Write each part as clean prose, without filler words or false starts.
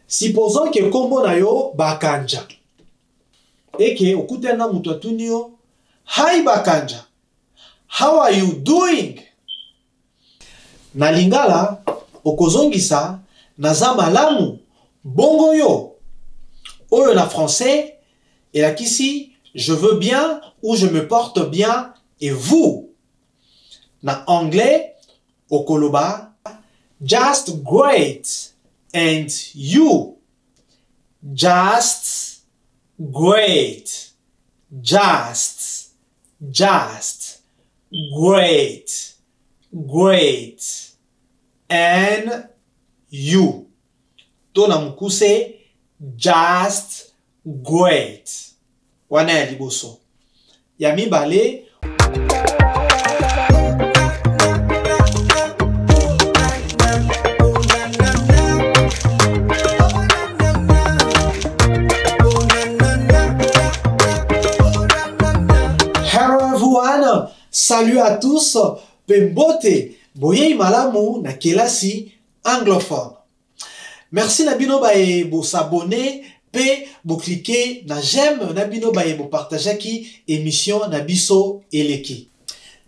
Supposons que kombo na yo Bakanja. Et que okutana mutu atuni yo, hi Bakanja, how are you doing? Na lingala okozongisa naza malamu bongo yo. Oyo na français elakisi je veux bien ou je me porte bien et vous. Na anglais okoloba just great and you. Just great. Just great. Great and you. Tona mukuse just great. Wana ya liboso. Ya mibale. Hello everyone. Salut à tous. Pembote. Boye malamu na kelasi anglophone. Merci Nabino Baye bo s'abonner, pe bo cliquer na j'aime Nabino Baye bo partager ki émission Nabiso Eleki.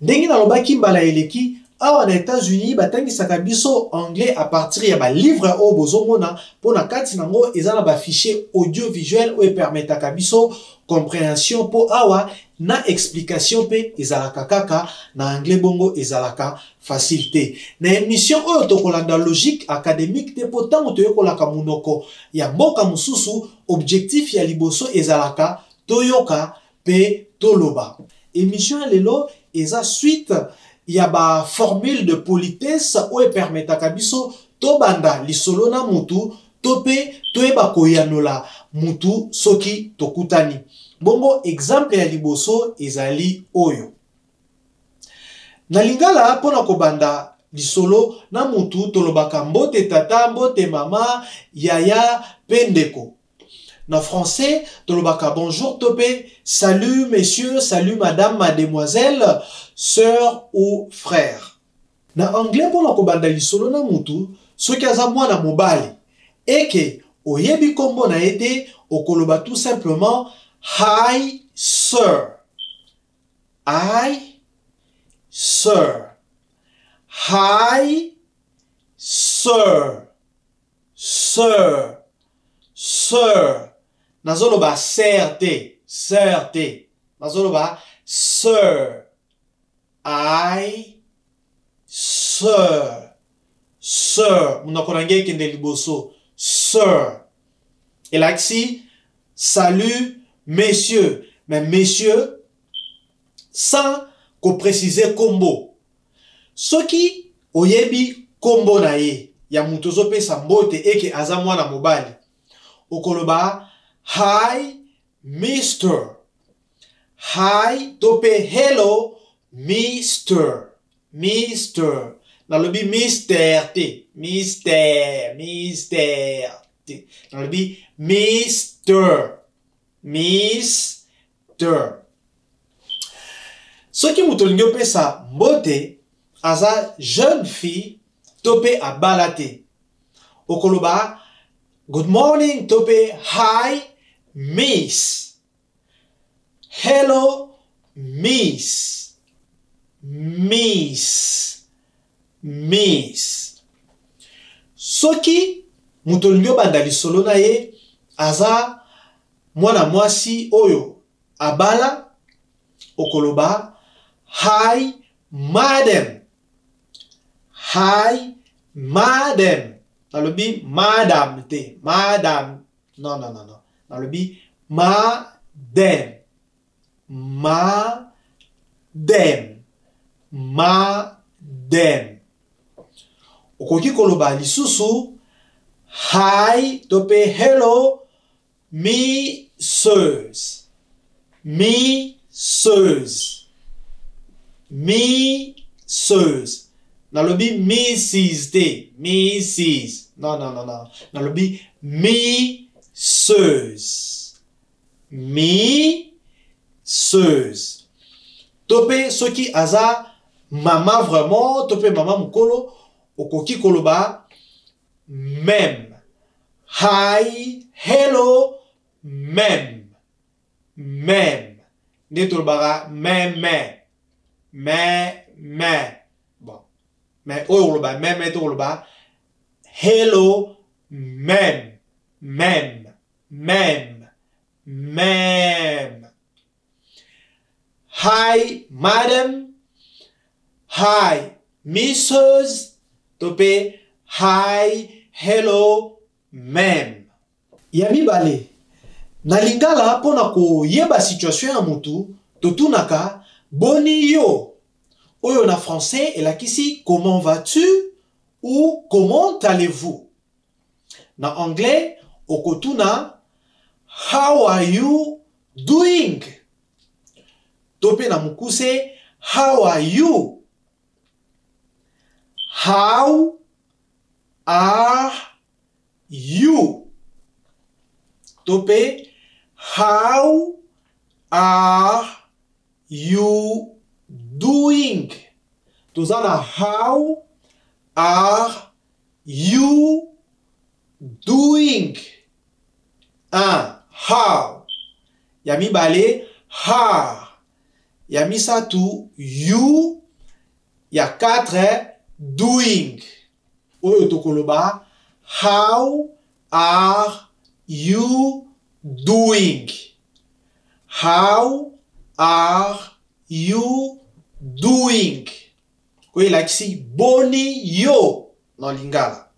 Ndenge na lobaki mbala eleki awa na États-Unis batangi sakabiso anglais à partir ya ba livre o bozomona pona kati nango ezana ba fichier audiovisuel o permetaka biso compréhension po awa na explication pe ezalaka kaka na anglais bongo ezalaka facilité. Na émission oyo tokolanda logique académique te potango toyokolaka munoko ya mboka mususu objectif ya liboso ezalaka toyoka pe toloba. Émission lelo eza suite ya ba formule de politesse oyo permetaka biso tobanda lisolo na mutu tope toyeba koyanola mutu soki tokutani. Bongo exemple ya liboso ezali oyo. Na lingala pona kobanda lisolo na mutu tolobaka mbote tata, mbote mama, yaya, pendeko. Na français tolobaka bonjour tope, salut messieurs, salut madame, mademoiselle, sœur ou frère. Na anglais pona kobanda lisolo na mutu soki aza mwana mobali eke oyebi kombo na ete okoloba tout simplement hi sir. Hi sir. Hi sir. Sir. Sir. Nazoloba serte. Serte. Nazoloba sir. I sir. Sir. Munakonange kende liboso. Sir. Et là ici, salut messieurs. Mais messieurs, sans qu'on précise combo. Soki oyebi combo na ye. Ya mutozo pe sambote eke azamwa na mobali. Okoloba, hi Mr. Hi tope hello Mr. Mr. Nalobi Mister te. Mister. Mister te. Nalobi Mister. Mister. Soki mutolingi opesa mbote aza jeune fille tope abalate. Okoloba good morning tope hi miss. Hello miss. Miss. Miss. Soki mutolingi obanda lisolo na ye aza mwana mwasi oyo abala okoloba hi madam. Hi madam. Nalobi madam te. Madam. Non, non, non, non. Nalobi madam. Madam. Madam. Okoki koloba lisusu hi tope hello Misses. Misses. Misses. Nalobi Mrs. te. Mrs. Non, non, non, non. Nalobi Misses. Misses. Tope soki aza mama vraiment, tope mama mukolo, okoki koloba même. hi, hello, même. Même. Netolbara, même. Bon. Mais, même, hello, même. Hi, madam. Hi, Mrs. Topé. Hi, hello, même. Yami bale. Na lingala pona ko yeba situation ya mutu, totunaka, boni yo. Oyo na français, elakisi comment vas-tu ou comment allez-vous. Na anglais, okotuna, how are you doing? Tope na mukuse, how are you? How are you? Tope, how are you doing? Tozana, how are you doing? How. Yami bale, har. Yami satu, you. Ya 4, doing. Oyo tokoloba, how are you doing? How are you doing? Oyo lakisi boni yo dans lingala.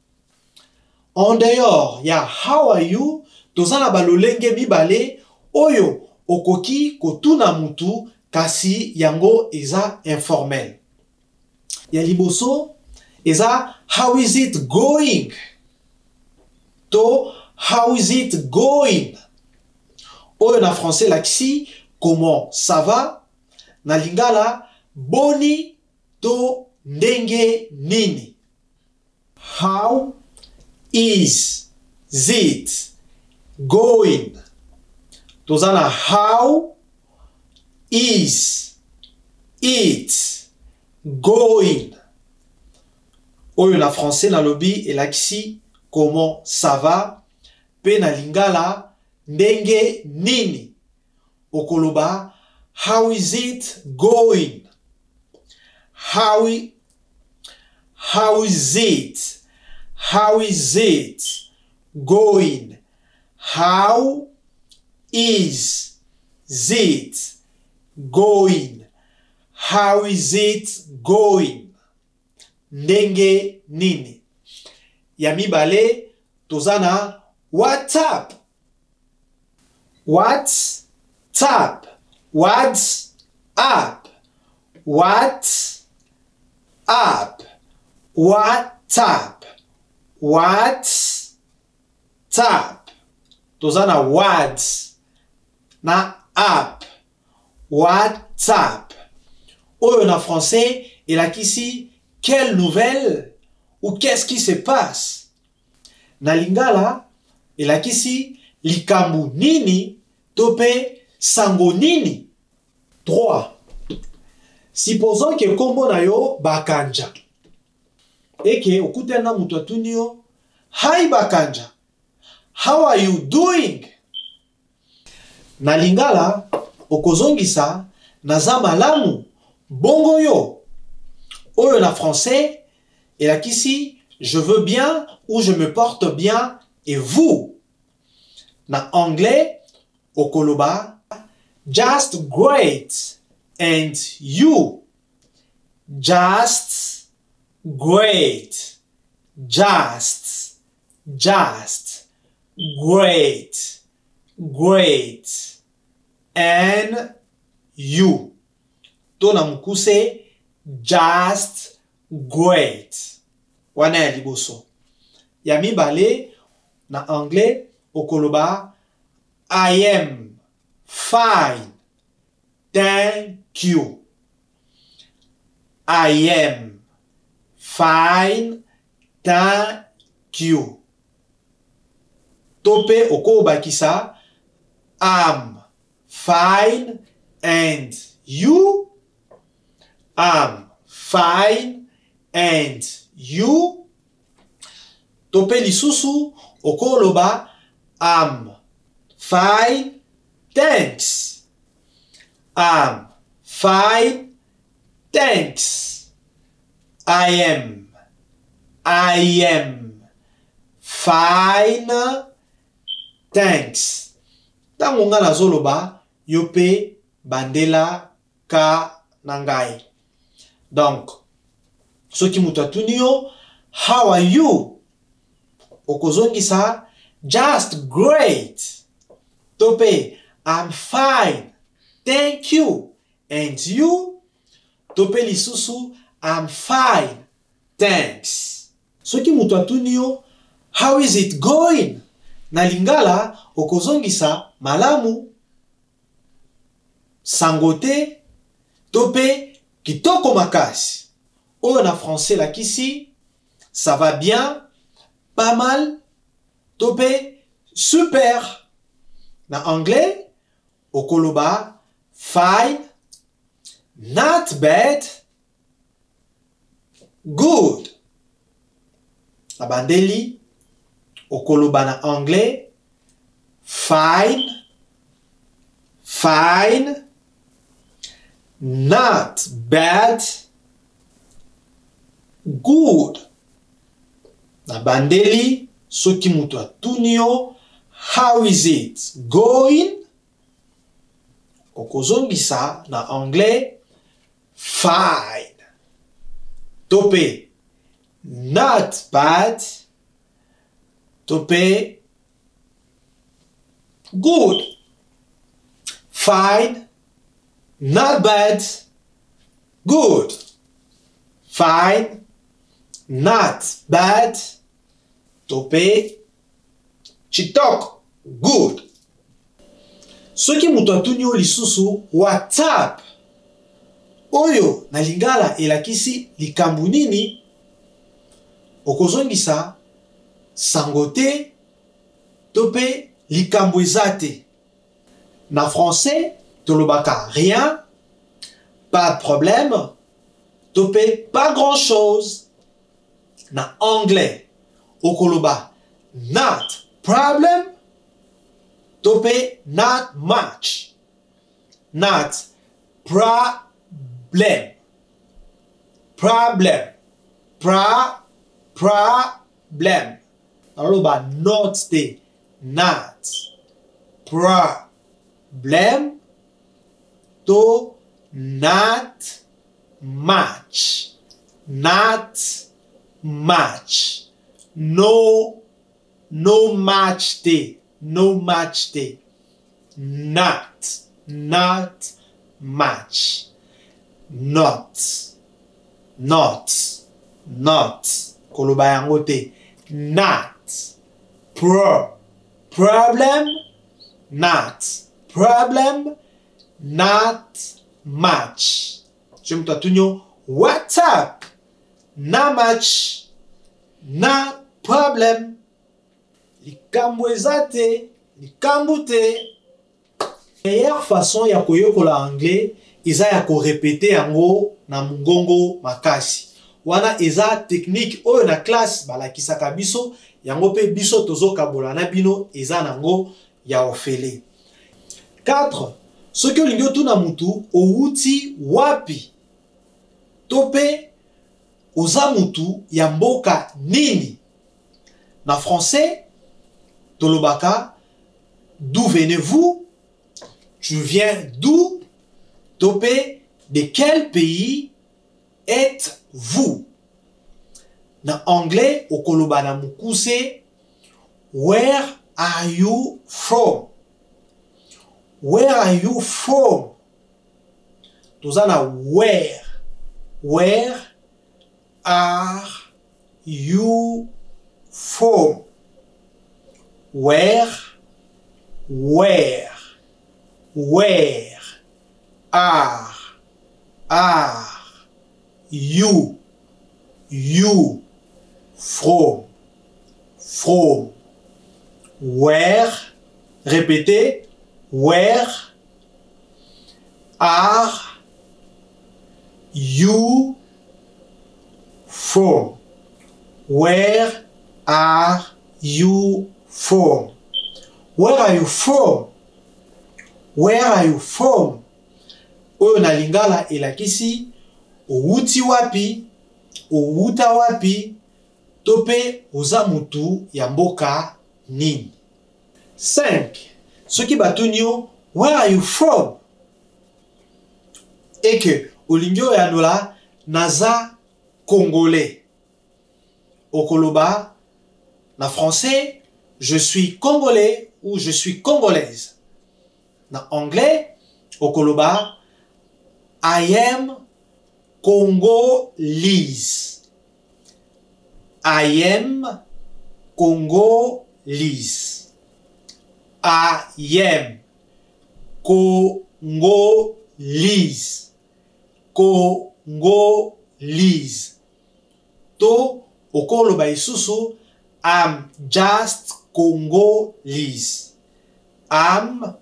En dehors, ya how are you, tozana balolenge mibale, oyo okoki kotuna mutu kasi yango eza informel. Ya liboso, eza how is it going? To how is it going? Oyo na français lakisi comment ça va? Na lingala boni to ndenge nini? How is it going? Tozana how is it going? Oyo na français na lobi elakisi comment ça va? Pe na lingala ndenge nini? Okoloba how is it going? How is it going? How is it going? How is it going? Ndenge nini? Yami bale tozana what's up? What's up? What's up? What's up? What's up? What's up? Tozana words na up. What's up? Oyo na français, elakisi quelle nouvelle ou qu'est-ce qui se passe? Na lingala, elakisi likambu nini tope sango nini? 3. Supposons que kombo na yo bakanja. Eke okutena mutu atuni yo, hi bakanja, how are you doing? Na lingala, okozongisa, naza malamu, bongo yo. Oyo na français, elakisi, je veux bien ou je me porte bien, et vous? Na anglais, okoloba, just great, and you? Just great, just great, and you? Tona mukuse, just great. Wana ya liboso. Ya mibale, na anglais, okoloba, I am fine, thank you. I am fine, thank you. Tope okobakisa, I'm fine, and you? I'm fine, and you? Tope lisusu okoloba I'm fine, thanks. I'm fine, thanks. I am fine, thanks. Tango nga nazoloba yo pe bandela ka nangai. Donc soki mutu atuni yo how are you okozongisa just great. Tope I'm fine, thank you. And you? Tope lisusu I'm fine, thanks. Soki mutu atuni yo how is it going? Na lingala okozongisa malamu, sangote, tope kitoko makasi. Oyo na français lakisi ça va bien, pas mal, tope super. Na anglais okoloba fine, not bad, good. Na bandeli okoloba na anglais fine, not bad, good. Na bandeli soki mutu atuni yo how is it going? Okozongisa na anglais fine. Tope not bad, tope good. Fine, not bad, good. Fine, not bad, tope chitok, good. Soki mutu atuni yo lisusu WhatsApp oyo na lingala elakisi likambu nini, okozongisa sangote, tope likambu ezate. Na français tolobaka rien, pas de problème, tope pas grand chose. Na anglais okoloba not problem, tope not much, not problem, problem. Aloba not te, not problem, to not much, no match te, not much, not koloba yango te, not problem, not much. Je mtatunyo WhatsApp na match, na problem. Likambo ezate, likambo te. Meilleure façon ya koyokola anglais eza ya ko répéter yango na mungongo makasi. Wana eza technique oyo na classe balakisaka biso, yango pe biso tozokabola na bino eza nango ya ofele. 4. Soki olingi otuna mutu outi wapi, tope oza mutu ya mboka nini. Na français tolobaka d'où venez-vous, tu viens d'où, tope de quel pays êtes-vous. Na anglais okoloba na mukuse where are you from, where are you from. Tozana where are you from, where are you from, where, répétez, where are you from, where are you from? Where are you from? Where are you from? Oyo na lingala elakisi outi wapi, outa wapi, tope oza mutu ya mboka nini. 5. Soki batunyo, where are you from? Eke olingyo ya nola naza congolais. Okoloba na français, je suis congolais ou je suis congolaise. Na anglais, okoloba I am Congolese. I am Congolese. I am Congolese. Congolese. To okoloba isusu, I'm just Congolese. I'm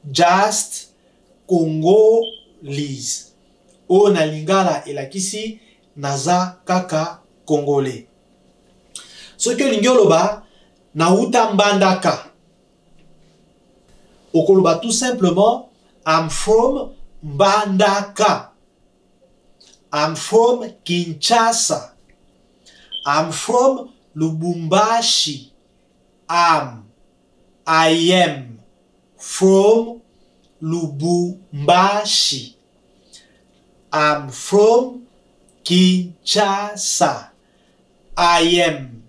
just Congolese. O na lingala elakisi naza kaka congolais. Soki olingi oloba nauta mbandaka, okoloba tout simplement I'm from Mbandaka. I'm from Kinshasa. I'm from Lubumbashi. I am from Lubumbashi. I'm from Kinshasa. I am.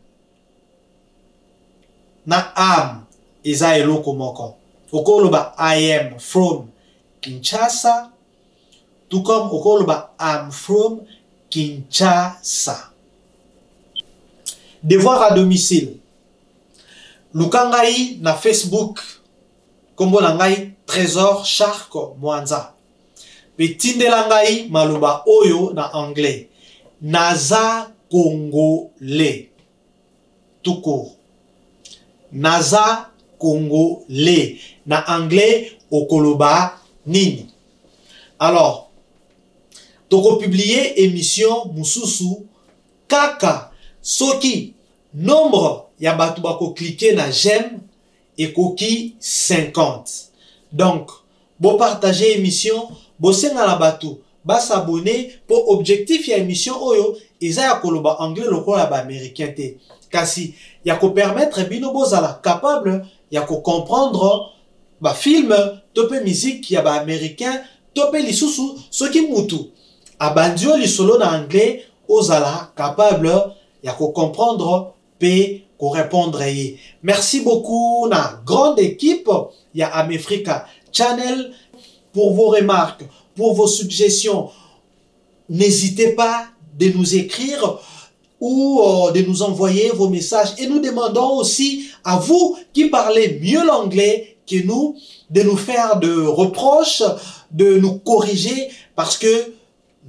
Na am eza eloko moko. Okoloba I am from Kinshasa. Tout comme okoloba I'm from Kinshasa. Devoir à domicile. Lukangai na Facebook. Kombo na ngai Trésor Sharko Mwanza. Petindela ngai maloba oyo na anglais. Naza congolais. Tout court. Naza congolais. Na anglais okoloba nini. Alors, toko publier émission mususu kaka soki nombre ya batu bako cliquer na j'aime et koki 50. Donc, bo partager émission, bo senga la batu, ba s'abonner pour objectif ya émission oyo, eza ya koloba anglais lokola ba américain te. Kasi ya ko permettre bino bozala capable ya ko comprendre ba film, tope musique ya ba américain, tope lisusu soki mutu abandio lisolo na anglais ozala capable ya ko comprendre pe ko répondre ye. Merci beaucoup na grande équipe ya Amefrika Channel pour vos remarques, pour vos suggestions. N'hésitez pas de nous écrire ou de nous envoyer vos messages. Et nous demandons aussi à vous qui parlez mieux l'anglais que nous, de nous faire de reproches, de nous corriger, parce que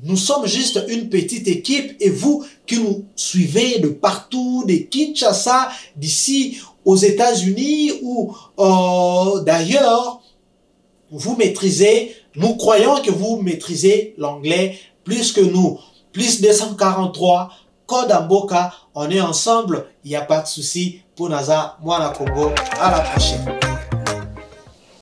nous sommes juste une petite équipe et vous qui nous suivez de partout, de Kinshasa, d'ici aux États-Unis ou d'ailleurs, vous maîtrisez, nous croyons que vous maîtrisez l'anglais plus que nous. Plus 243, code Amboka, on est ensemble, il n'y a pas de souci. Pour Naza, moi la Congo, à la prochaine.